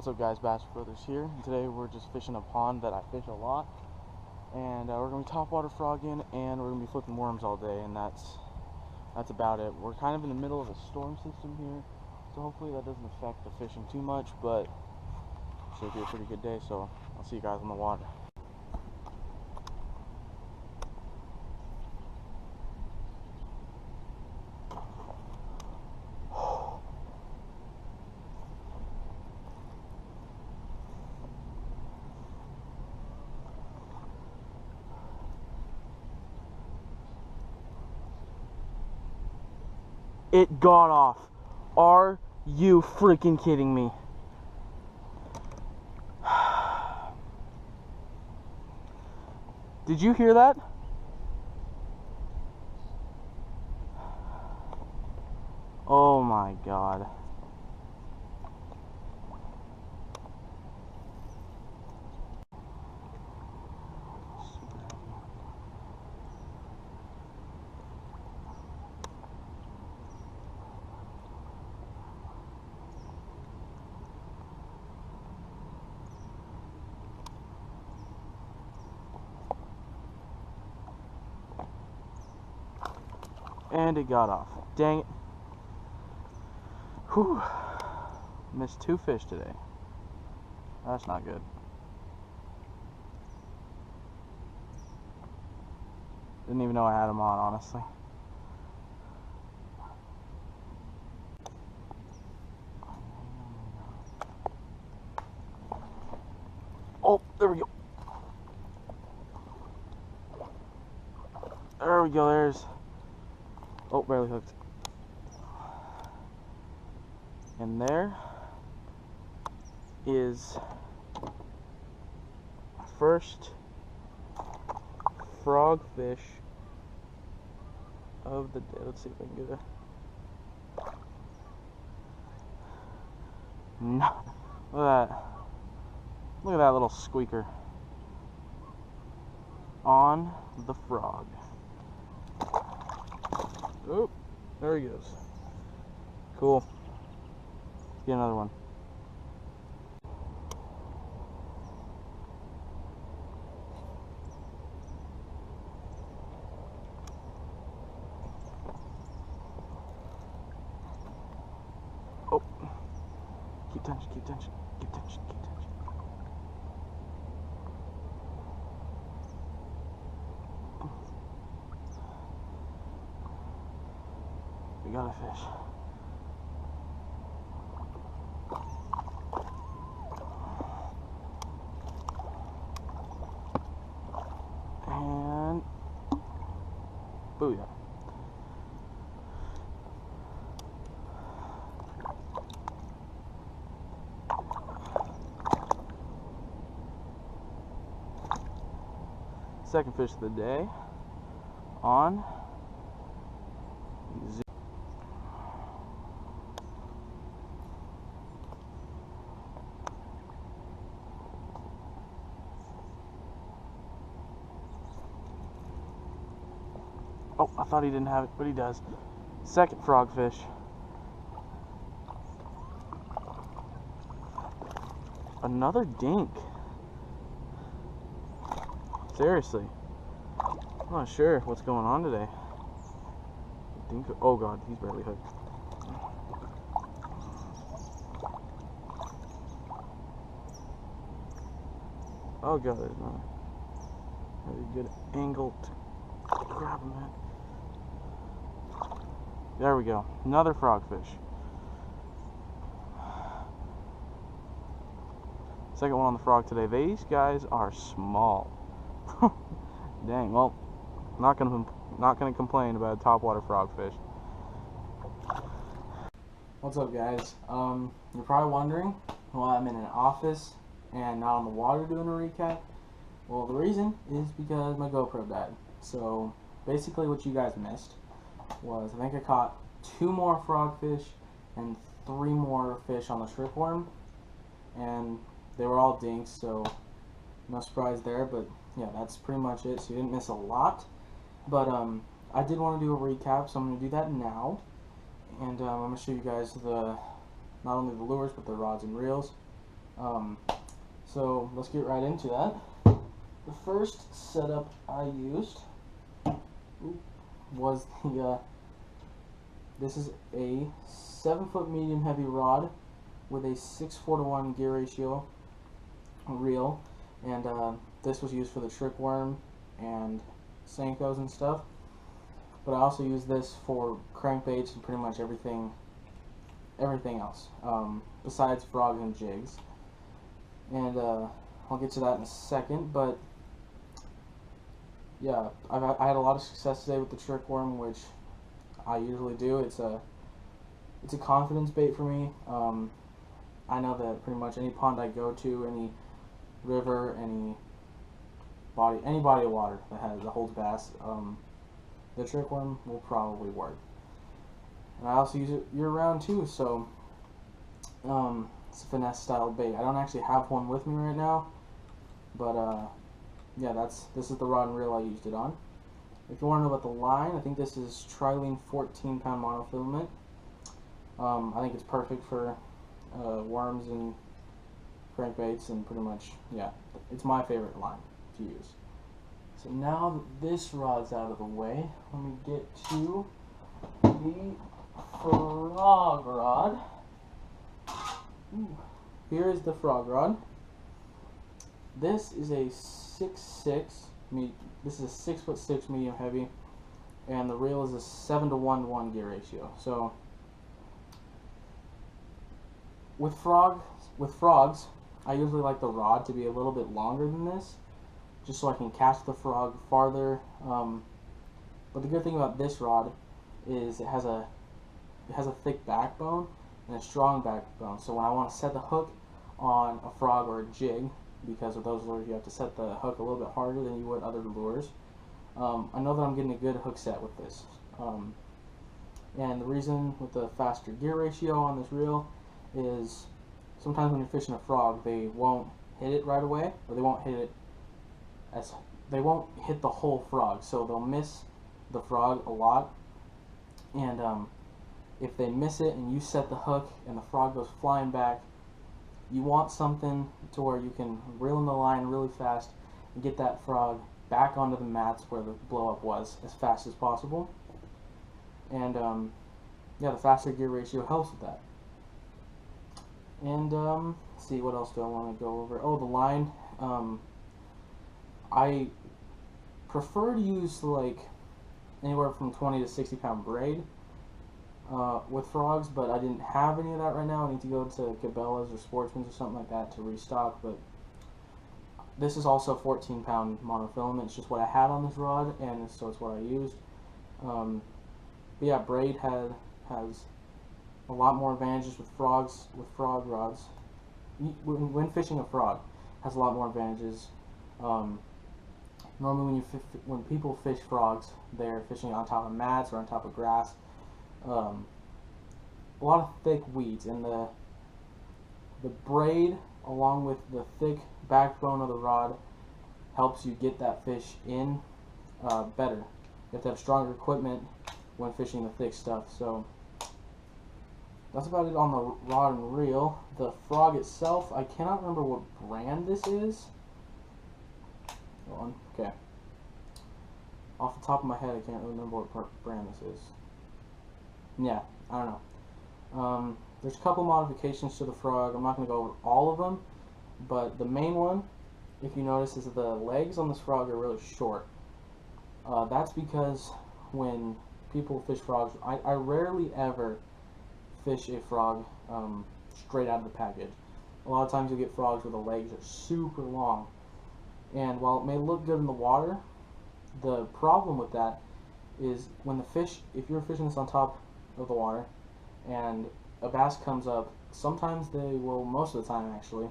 What's up guys, IdahoBassBrothers here, and today we're just fishing a pond that I fish a lot, and we're going to be topwater frogging, and we're going to be flipping worms all day, and that's about it. We're kind of in the middle of a storm system here, so hopefully that doesn't affect the fishing too much, but it should be a pretty good day, so I'll see you guys on the water. It got off. Are you freaking kidding me? Did you hear that? Oh my God. And it got off. Dang it. Whew. Missed 2 fish today. That's not good. Didn't even know I had them on, honestly. Oh, there we go. There we go, there's... Oh, barely hooked. And there is first frogfish of the day. Let's see if I can get a... No. Look at that. Look at that little squeaker. On the frog. Oh, there he goes. Cool. Let's get another one. Oh. Keep tension, keep tension, keep tension, keep tension. We got a fish. And booyah. Second fish of the day on Oh, I thought he didn't have it, but he does. Second frogfish. Another dink. Seriously. I'm not sure what's going on today. Dink. Oh God, he's barely hooked. Oh God, there's not a really good angle to grab him at. There we go. Another frogfish. Second one on the frog today. These guys are small. Dang. Well, not gonna complain about a topwater frogfish. What's up, guys? You're probably wondering why I'm in an office and not on the water doing a recap. Well, the reason is because my GoPro died. So basically, what you guys missed was I think I caught 2 more frogfish and 3 more fish on the Trickworm, and they were all dinks, so no surprise there. But yeah, that's pretty much it. So you didn't miss a lot, but I did want to do a recap, so I'm going to do that now, and I'm going to show you guys not only the lures but the rods and reels. So let's get right into that. The first setup I used was this is a 7-foot medium heavy rod with a 6:4 to 1 gear ratio reel, and this was used for the Trickworm and Senkos and stuff. But I also use this for crankbaits and pretty much everything else, besides frogs and jigs. And I'll get to that in a second. But yeah, I had a lot of success today with the Trickworm, which I usually do. It's a confidence bait for me. I know that pretty much any pond I go to, any river, any body of water that holds bass, the Trickworm will probably work. And I also use it year round too, so it's a finesse style bait. I don't actually have one with me right now, but yeah, this is the rod and reel I used it on. If you want to know about the line, I think this is Trilene 14-pound monofilament. I think it's perfect for worms and crankbaits, and pretty much, yeah, it's my favorite line to use. So now that this rod's out of the way, let me get to the frog rod. Here is the frog rod. This is a 6'6". This is a 6'6" medium heavy, and the reel is a 7:1 gear ratio. So with frogs, I usually like the rod to be a little bit longer than this, just so I can catch the frog farther. But the good thing about this rod is it has a thick backbone and a strong backbone. So when I want to set the hook on a frog or a jig, because with those lures you have to set the hook a little bit harder than you would other lures, I know that I'm getting a good hook set with this. And the reason with the faster gear ratio on this reel is sometimes when you're fishing a frog, they won't hit it right away, or they won't hit the whole frog, so they'll miss the frog a lot. And if they miss it and you set the hook and the frog goes flying back, you want something to where you can reel in the line really fast and get that frog back onto the mats where the blow up was as fast as possible. And yeah, the faster gear ratio helps with that. And let's see, what else do I want to go over? Oh, the line. I prefer to use like anywhere from 20 to 60 pound braid with frogs, but I didn't have any of that right now. I need to go to Cabela's or Sportsman's or something like that to restock. But this is also 14-pound monofilament. It's just what I had on this rod, and so it's what I used. But yeah, braid has a lot more advantages with frog rods. When fishing a frog, has a lot more advantages. Normally when people fish frogs, they're fishing on top of mats or on top of grass. A lot of thick weeds, and the braid along with the thick backbone of the rod helps you get that fish in better. You have to have stronger equipment when fishing the thick stuff. So that's about it on the rod and reel. The frog itself, I cannot remember what brand this is. Hold on. Okay. Off the top of my head, I can't remember what brand this is. Yeah, I don't know. There's a couple modifications to the frog. I'm not going to go over all of them, but the main one, if you notice, is the legs on this frog are really short. That's because when people fish frogs, I rarely ever fish a frog straight out of the package. A lot of times you get frogs where the legs are super long, and while it may look good in the water, the problem with that is when the fish, if you're fishing this on top of the water and a bass comes up, sometimes they will, most of the time actually,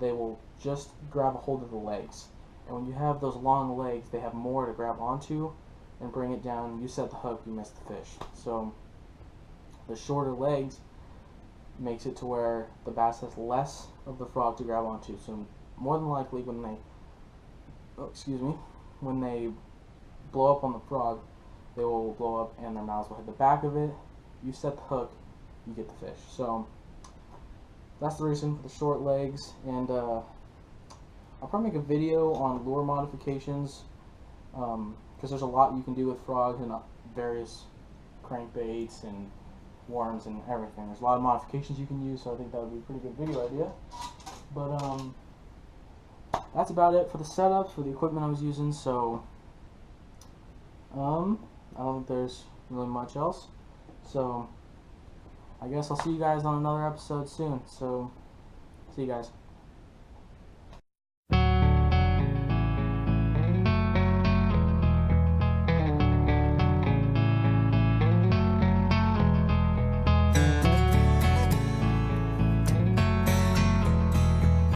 they will just grab a hold of the legs. And when you have those long legs, they have more to grab onto and bring it down. You set the hook, you miss the fish. So the shorter legs makes it to where the bass has less of the frog to grab onto. So more than likely when they, when they blow up on the frog, they will blow up and their mouths will hit the back of it. You set the hook, you get the fish. So that's the reason for the short legs. And I'll probably make a video on lure modifications, because there's a lot you can do with frogs and various crankbaits and worms and everything. There's a lot of modifications you can use, so I think that would be a pretty good video idea. But that's about it for the setup, for the equipment I was using. So I don't think there's really much else. So I guess I'll see you guys on another episode soon. So see you guys.